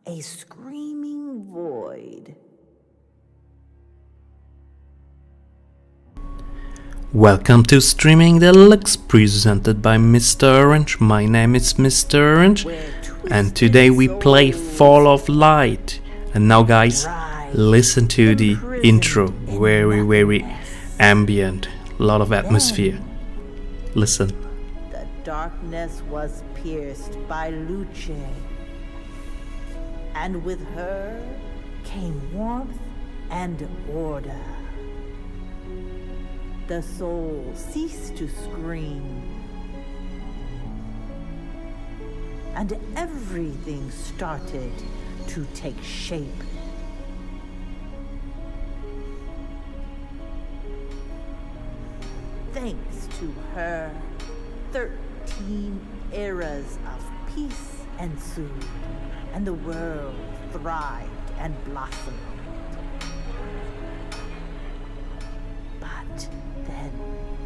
a screaming void. Welcome to Streaming Deluxe, presented by Mr. Orange. My name is Mr. Orange, and today we play Fall of Light. And now guys, listen to the intro, very ambient, a lot of atmosphere. Listen. The darkness was pierced by Luce, and with her came warmth and order. The soul ceased to scream, and everything started to take shape. Thanks to her, 13 eras of peace ensued, and the world thrived and blossomed. But then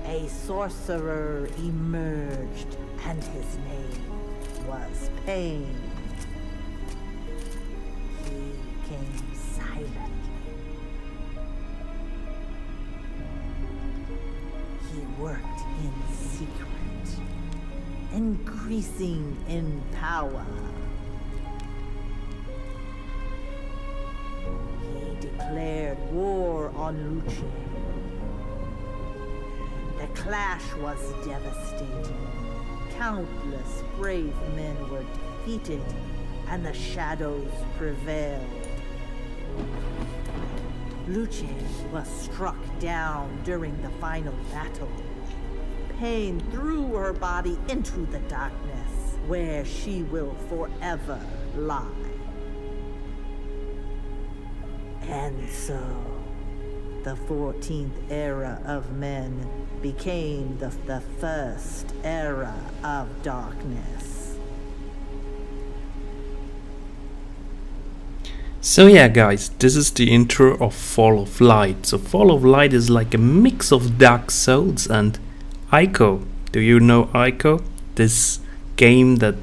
a sorcerer emerged, and his name was Pain. He came silently. He worked in secret, increasing in power. He declared war on Luce. The clash was devastating. Countless brave men were defeated, and the shadows prevailed. Luce was struck down during the final battle. Pain threw her body into the darkness, where she will forever lie. And so, the 14th era of men became the first era of darkness. So yeah guys, this is the intro of Fall of Light. So Fall of Light is like a mix of Dark Souls and ICO. Do you know ICO? This game that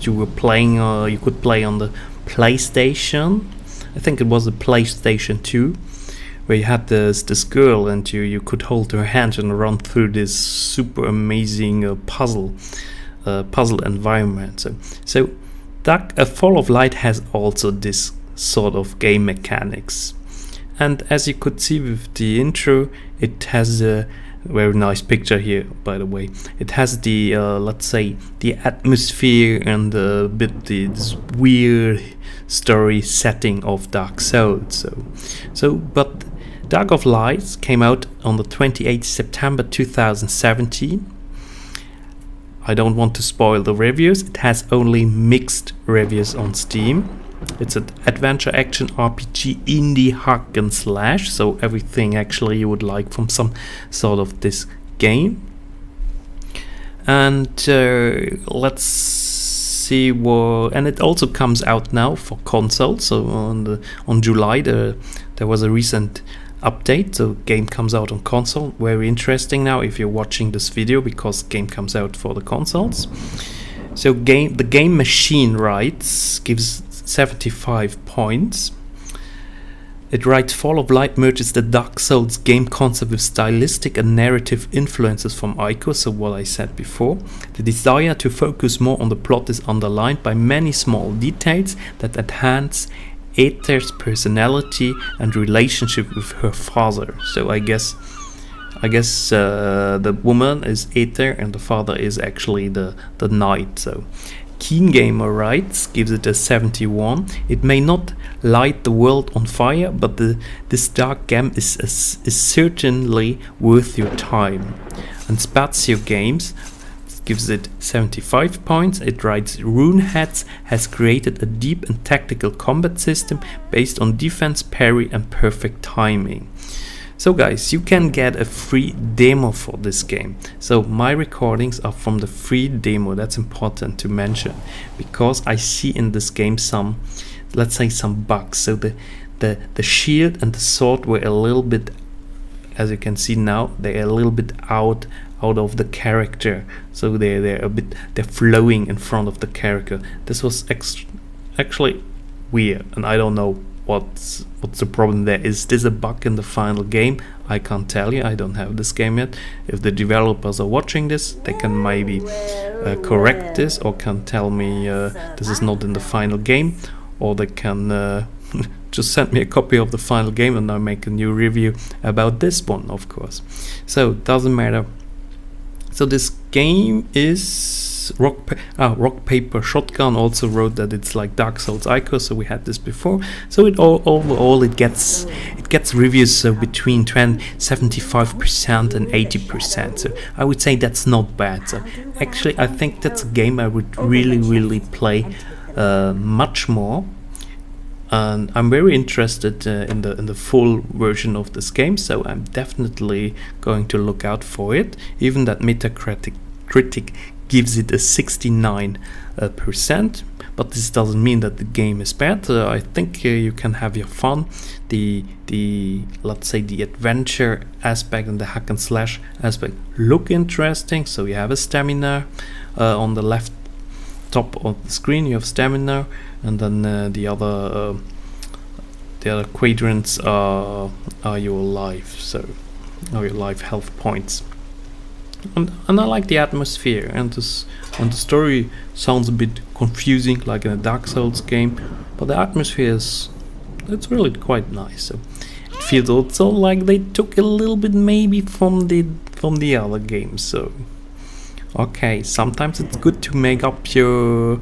you were playing, or you could play on the PlayStation. I think it was a PlayStation 2, where you had this girl and you could hold her hand and run through this super amazing puzzle environment. So Fall of Light has also this sort of game mechanics, and as you could see with the intro, it has a very nice picture here, by the way. It has the let's say the atmosphere and a bit this weird story setting of Dark Souls. But Dark of Lights came out on the 28th September 2017. I don't want to spoil the reviews. It has only mixed reviews on Steam. It's an adventure action RPG indie hack and slash, so everything actually you would like from some sort of this game. And let's see what. And it also comes out now for console. So on July there was a recent update, so game comes out on console. Very interesting now if you're watching this video, because game comes out for the consoles. So the game machine writes gives 75 points. It writes, Fall of Light merges the Dark Souls game concept with stylistic and narrative influences from ICO, so what I said before. The desire to focus more on the plot is underlined by many small details that enhance Aether's personality and relationship with her father. So I guess the woman is Aether and the father is actually the knight. So Keen Gamer writes, gives it a 71. It may not light the world on fire, but this dark game is certainly worth your time. And Spazio Games gives it 75 points. It writes, Runeheads has created a deep and tactical combat system based on defense, parry and perfect timing. So guys, you can get a free demo for this game. So my recordings are from the free demo. That's important to mention, because I see in this game some, let's say, some bugs. So the shield and the sword were a little bit, as you can see now, they're a little bit out of the character, so they're flowing in front of the character. This was actually weird, and I don't know what's the problem there. Is this a bug in the final game? I can't tell you, I don't have this game yet. If the developers are watching this, they can maybe correct this, or can tell me this is not in the final game, or they can just send me a copy of the final game and I'll make a new review about this one, of course. So doesn't matter. So this game is Rock Paper Shotgun also wrote that it's like Dark Souls ICO, so we had this before. So overall it gets reviews between 75% and 80%. So I would say that's not bad. So actually I think that's a game I would really play much more. And I'm very interested in the full version of this game, so I'm definitely going to look out for it. Even that Metacritic gives it a 69%, but this doesn't mean that the game is bad. I think you can have your fun. The let's say the adventure aspect and the hack and slash aspect look interesting. So you have a stamina on the left top of the screen. You have stamina, and then the other quadrants are your life, so or your life health points. And I like the atmosphere, and the story sounds a bit confusing, like in a Dark Souls game, but the atmosphere it's really quite nice. So it feels also like they took a little bit maybe from the other games. So okay, sometimes it's good to make up your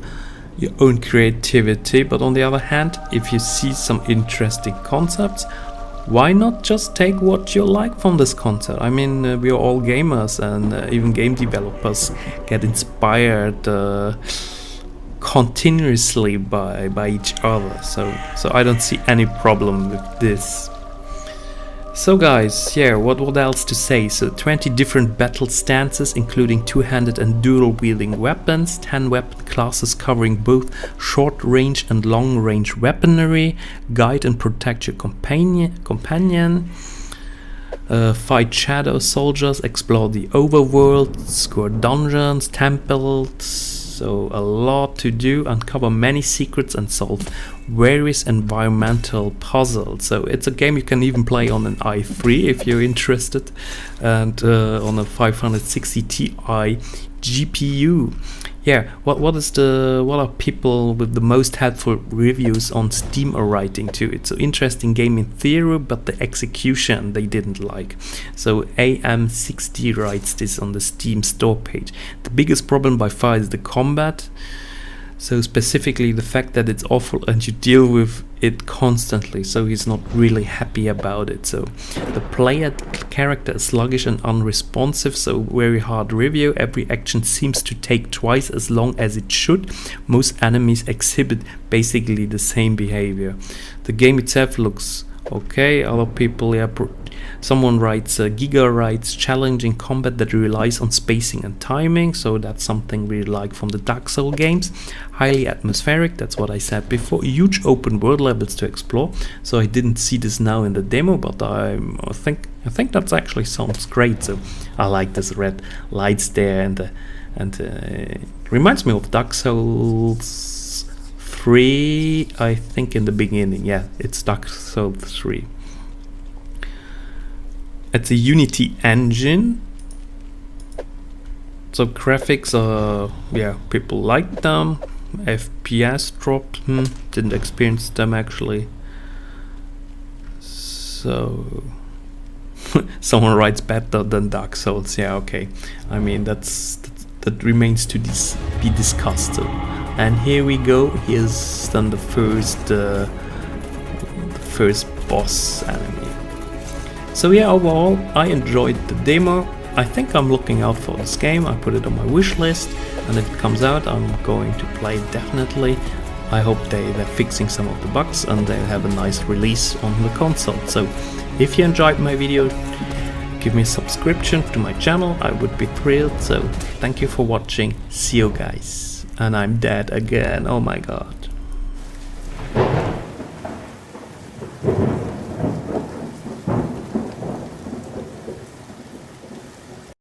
own creativity, but on the other hand, if you see some interesting concepts, why not just take what you like from this concept? I mean, we are all gamers, and even game developers get inspired continuously by each other. So I don't see any problem with this. So guys, yeah, what else to say? So 20 different battle stances, including two-handed and dual-wielding weapons, 10 weapon classes covering both short-range and long-range weaponry, guide and protect your companion, fight shadow soldiers, explore the overworld, score dungeons, temples. So a lot to do, uncover many secrets and solve various environmental puzzles. So it's a game you can even play on an i3 if you're interested, and on a 560 Ti GPU. Yeah, what are people with the most helpful reviews on Steam are writing to? It's an interesting game in theory, but the execution they didn't like. So AM60 writes this on the Steam store page. The biggest problem by far is the combat. So specifically the fact that it's awful and you deal with it constantly, so he's not really happy about it. So the player character is sluggish and unresponsive, so very hard review. Every action seems to take twice as long as it should. Most enemies exhibit basically the same behavior. The game itself looks okay. Other people, yeah, someone writes, Giga writes, challenging combat that relies on spacing and timing, so that's something we like from the Dark Souls games. Highly atmospheric, that's what I said before. Huge open world levels to explore, so I didn't see this now in the demo, but I think that actually sounds great. So I like this red lights there, and it reminds me of Dark Souls 3, I think, in the beginning. Yeah, it's Dark Souls 3. It's a Unity engine, so graphics are, yeah, people like them. FPS dropped, didn't experience them actually. So someone writes better than Dark Souls. Yeah, okay. I mean that remains to be discussed. So, and here we go. Here's then the first boss enemy. So yeah, overall I enjoyed the demo. I think I'm looking out for this game. I put it on my wish list, and if it comes out I'm going to play it definitely. I hope they're fixing some of the bugs and they have a nice release on the console. So if you enjoyed my video, give me a subscription to my channel, I would be thrilled. So thank you for watching, see you guys. And I'm dead again, oh my god.